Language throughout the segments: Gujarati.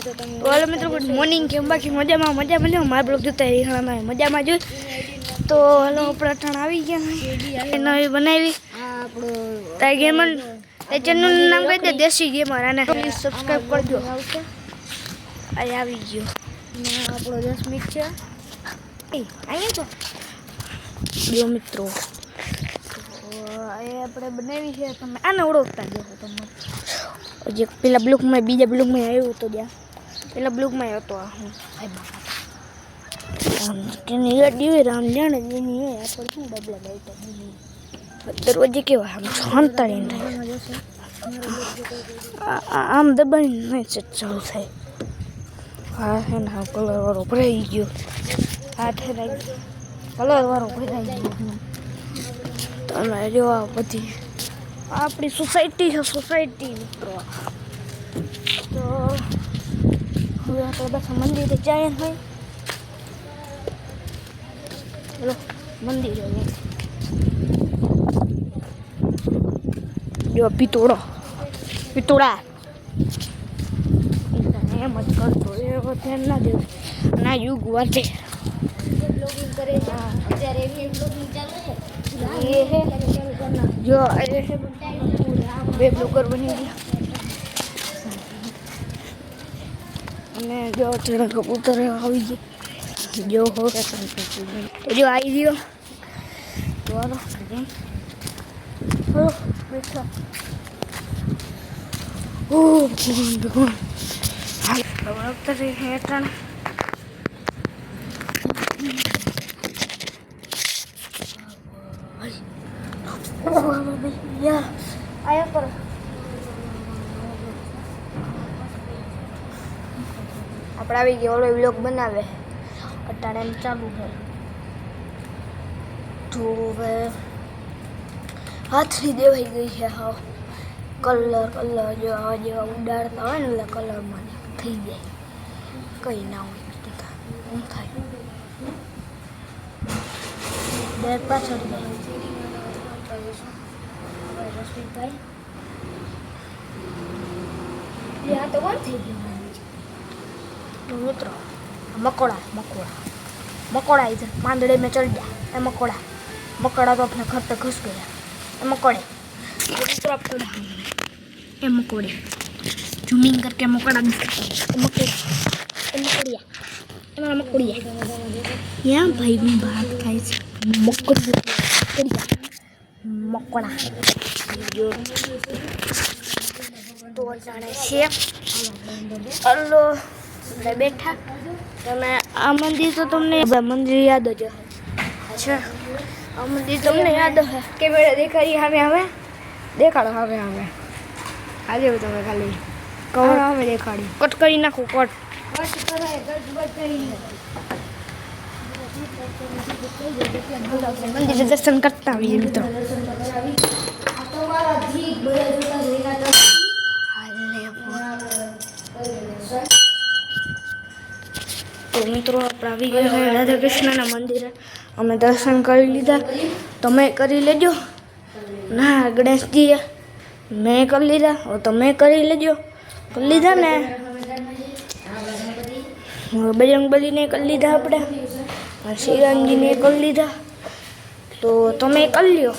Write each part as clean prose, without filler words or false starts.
हेलो मित्रों, गुड मॉर्निंग। केम बाकी मजा में मार ब्लॉग जोता रिहाણા मजा में जो तो हेलो पराठा આવી ગયા નવી બનાવી તાર ગેમર તે ચેનલ નું નામ કહી દે દેશી ગેમર અને સબસ્ક્રાઇબ કરજો આ આવી ગયો ને આપણો 10 મિનિટ છે એ આયા તો જો મિત્રો એ આપણે બનાવી છે તમે આને ઓળખતા જો તમે જે પેલા બ્લોક માં બીજા બ્લોક માં આવ્યો તો ત્યાં પેલા બ્લોક માં આવ્યો તો હું ભાઈ બાપા કેની ગાડી રામ જાણે જેની હે આપણે શું ડબલા ગાઈતા દરવાજે કેવા આમ શાંતાળી આમ દબાણી નહીં ચાલુ થાય હા હે ના કલર વાળો ભરાઈ ગયો હાથ હે કલર વાળો ભરાઈ ગયો તમે જો આ બધી આપણી સોસાયટી છે સોસાયટી મિત્રો તો હવે આપણે બસ મંદિરે જાય હોય બોલો મંદિરે જો પિતોડા એમ જ કરતો એવો ધ્યાન ના દેવું ના યુગ વાટે બ્લોગિંગ કરે છે અત્યારે એવી બ્લોગિંગ ચાલે છે ये है जो બે બ્લોગર બની ગયા અને જો તેના કબૂતર આવી ગયા જો હો તો જો આવી ગયો ચાલો બેઠા ઓ ભગવાન હેઠળ ya ayo per આપણે આવી ગયો ઓલો વ્લોગ બનાવે અટાણે ચાલુ છે તો હવે હાથની દેવાઈ ગઈ છે હા કલર જો આ જેવા ઉડાડતા હોય ને એટલે કલરમાં થઈ જાય કઈ ના હોય શું થાય બે પાછળ રસમીભાઈ આ તો કોણ થઈ ગયું મિત્રો मकोड़ा इधर मांदड़े में चल गया ए मकोड़ा तो अपने घर पे घुस गया ए मकोड़े ए मकोड़े जूमिंग करके मकोड़ा मकोड़िया यहाँ भाई भी बात खाई मकोड़ा जो तो जाने से हेलो बैठा તમે આ મંદિર તો તમને મંદિર યાદ જ અચ્છા આ મંદિર તમને યાદ હે કે બેડે દેખાડી હવે દેખાડો હવે આજે તમે ખાલી કહો હવે દેખાડી કટ કરી નાખો કટ મંદિર દર્શન કરતા આવીએ મિત્રો તો મિત્રો આપણે આવી ગયા રાધા કૃષ્ણના મંદિરે અમે દર્શન કરી લીધા તમે કરી લેજો ના ગણેશજીએ મેં કરી લીધા હવે તમે કરી લેજો કરી લીધા ને બજરંગબલીને કરી લીધા આપણે શ્રીરામજીને કરી લીધા તો તમે કરી લ્યો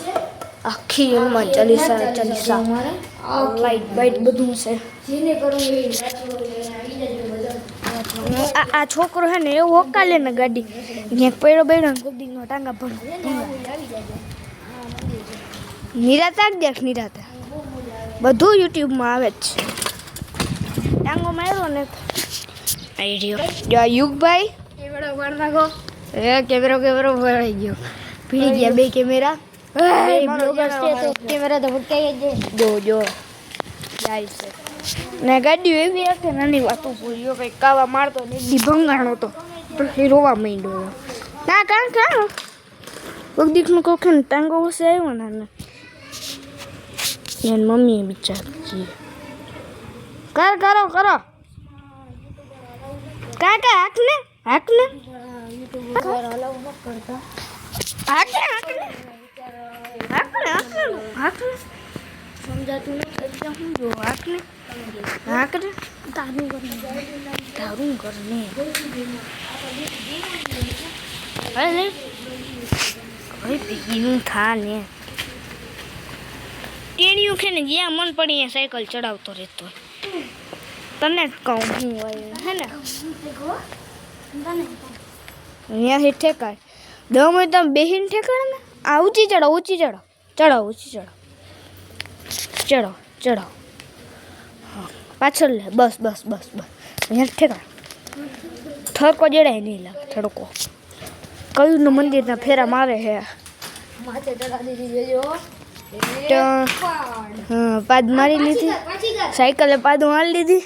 આખી એમાં ચાલીસા લાઈટ બધું છે આ છોકરો હે ને એવું હકાલે ને ગાડી ક્યાંક પડ્યો ગાડીનો ટાંગા ભર નિરાતા નિરાતા બધું યુટ્યુબમાં આવે જ છે ટાંગો માર્યો ને આવી રહ્યો યુગભાઈ કેમેરો ભર નાખો કેમેરો ભરાઈ ગયો ભીડી ગયા બે કેમેરા કેમેરા તો ભટકાઈ જો જાય છે ને ગાડી એવી હતી નાની વાતો પૂરી કઈ કાવા મારતો ને દી ભંગાણો તો પછી રોવા માંડ્યો ના કાં કોક દીકનું કોકે ટાંગો વસે આવ્યો ને એની મમ્મી બિચારી કરો કાકા હાકને સમજાતું નથી એટલે હું જો આંખને આંખને તારું કરને અરે હવે ભીનું થા ને ટેણીયું છે ને જ્યાં મન પડી ત્યાં સાયકલ ચડાવતો રહેતો તને જ કહું હું હે ને અહીંયાથી ઠેકાય દમ હોય તમે બેહીને ઠેકાડે ને આ ઊંચી ચડો હા પાછળ લે બસ અહીંયા ઠેકાડ થડકો જડાય નહીં લાગે થડકો કયુંનું મંદિરના ફેરા મારે છે હા પાદ મારી લીધી સાયકલે પાદ મારી લીધી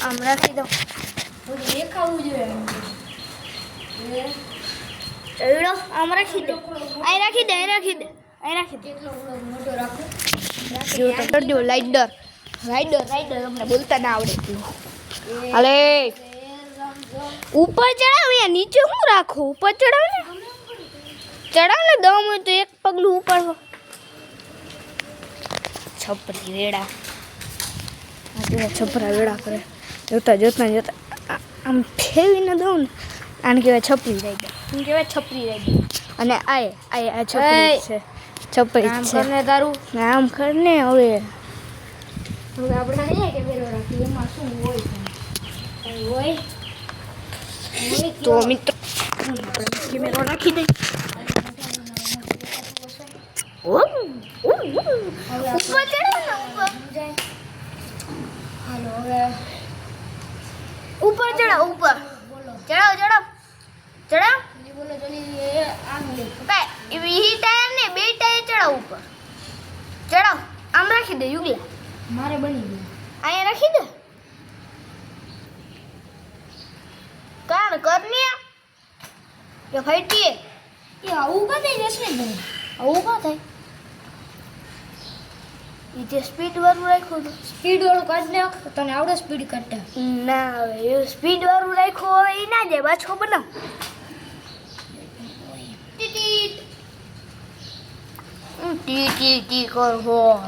આમ રાખી દો આમ રાખી દે અહીં રાખી દે જો રાઈડર તમને બોલતા ના આવડે એટલું અલે ઉપર ચડાવ યા નીચે હું રાખું ઉપર ચડાવ ને દમ હોય તો એક પગલું ઉપર છપરી વેડા છપરા વેડા કરે જોતા આમ ફેરવીને દઉં ને આને કહેવાય છપરી રાઈડર અને આ છપરી છે તારું આમ કર ને હવે આપણે કેમેરો રાખીએ એમાં શું હોય તો મિત્રો કેમેરો રાખી દે ઉપર ચડાવ બોલો જલ્દી આમ લે કાઈ ઈ ટાયર ને બે ટાયર ચડાવ ઉપર ચડાવ આમ રાખી દે યુગલા મારે બની ગયું અહીંયા રાખી દે કાણ કરનિયા કે ફાઈટી એ આવું કા થઈ જશે ને આવું કા થાય ઈ જે સ્પીડ વાળું રાખ્યું સ્પીડ વાળું કાઢ નાખ તને આવડે સ્પીડ કાઢતા ના હવે એ સ્પીડ વાળું રાખ્યું હવે ઈ ના જાય પાછો બનાવ ટી કર હો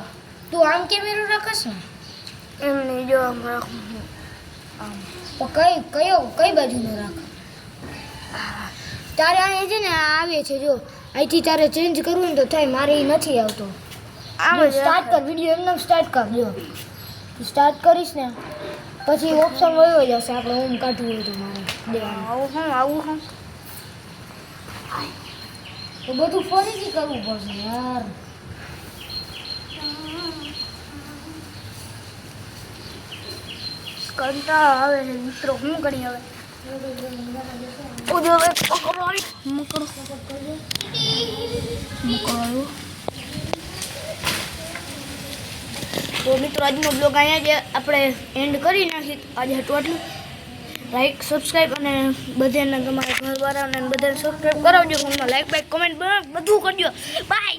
તું આમ કેમેરો રાખસ ને એમ નહીં જો આમ રાખું આમ તો કઈ બાજુનો રાખ તારે અહીંયા છે ને આવે છે જો અહીંથી તારે ચેન્જ કરવું ને તો થાય મારે એ નથી આવતો આમ સ્ટાર્ટ કર વિડીયો એમને સ્ટાર્ટ કર જો સ્ટાર્ટ કરીશ ને પછી ઓપ્શન વયો જશે આપણે ઓમ કાઢવું હોય તો મારે આવું હું તો બધું ફરીથી કરવું પડશે યાર કંટાળો આવે છે મિત્રો શું કરી હવે તો મિત્રો આજનો બ્લોગ અહીંયા જ આપણે એન્ડ કરી નાખી આજે હતું આટલું લાઈક સબસ્ક્રાઈબ અને બધાને તમારા ઘરવાળાને બધાને સબસ્ક્રાઈબ કરાવજો ફોનમાં લાઈક બાઈક કમેન્ટ બધું કરજો બાય